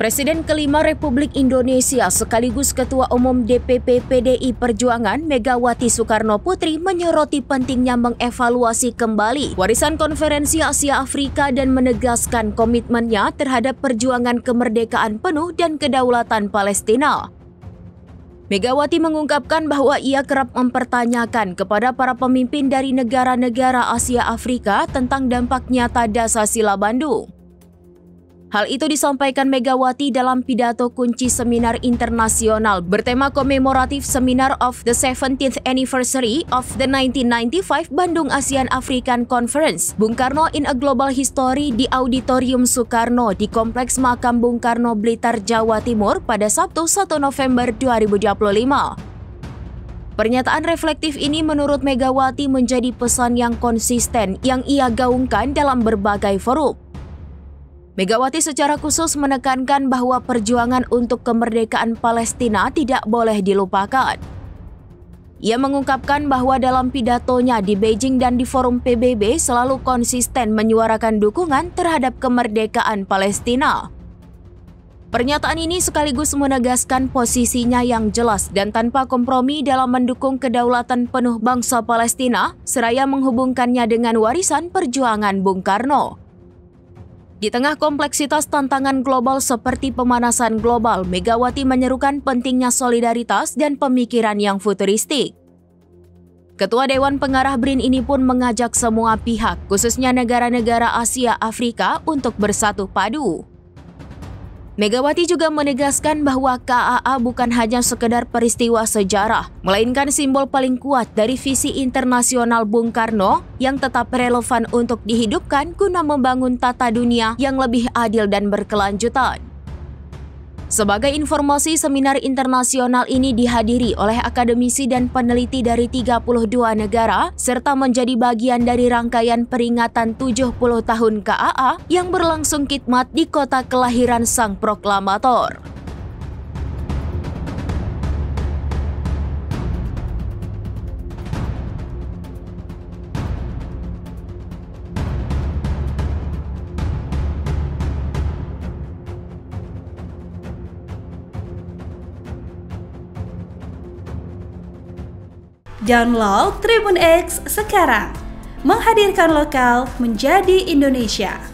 Presiden kelima Republik Indonesia sekaligus Ketua Umum DPP PDI Perjuangan Megawati Soekarno Putri menyoroti pentingnya mengevaluasi kembali warisan Konferensi Asia Afrika dan menegaskan komitmennya terhadap perjuangan kemerdekaan penuh dan kedaulatan Palestina. Megawati mengungkapkan bahwa ia kerap mempertanyakan kepada para pemimpin dari negara-negara Asia Afrika tentang dampak nyata dasar Sila Bandung. Hal itu disampaikan Megawati dalam pidato kunci seminar internasional bertema komemoratif Seminar of the 70th Anniversary of the 1995 Bandung ASEAN African Conference Bung Karno in a Global History di Auditorium Soekarno di Kompleks Makam Bung Karno Blitar, Jawa Timur pada Sabtu 1 November 2025. Pernyataan reflektif ini menurut Megawati menjadi pesan yang konsisten yang ia gaungkan dalam berbagai forum. Megawati secara khusus menekankan bahwa perjuangan untuk kemerdekaan Palestina tidak boleh dilupakan. Ia mengungkapkan bahwa dalam pidatonya di Beijing dan di forum PBB selalu konsisten menyuarakan dukungan terhadap kemerdekaan Palestina. Pernyataan ini sekaligus menegaskan posisinya yang jelas dan tanpa kompromi dalam mendukung kedaulatan penuh bangsa Palestina, seraya menghubungkannya dengan warisan perjuangan Bung Karno. Di tengah kompleksitas tantangan global seperti pemanasan global, Megawati menyerukan pentingnya solidaritas dan pemikiran yang futuristik. Ketua Dewan Pengarah BRIN ini pun mengajak semua pihak, khususnya negara-negara Asia Afrika, untuk bersatu padu. Megawati juga menegaskan bahwa KAA bukan hanya sekedar peristiwa sejarah, melainkan simbol paling kuat dari visi internasional Bung Karno yang tetap relevan untuk dihidupkan guna membangun tata dunia yang lebih adil dan berkelanjutan. Sebagai informasi, seminar internasional ini dihadiri oleh akademisi dan peneliti dari 32 negara serta menjadi bagian dari rangkaian peringatan 70 tahun KAA yang berlangsung khidmat di kota kelahiran sang proklamator. Download Tribun X sekarang, menghadirkan lokal menjadi Indonesia.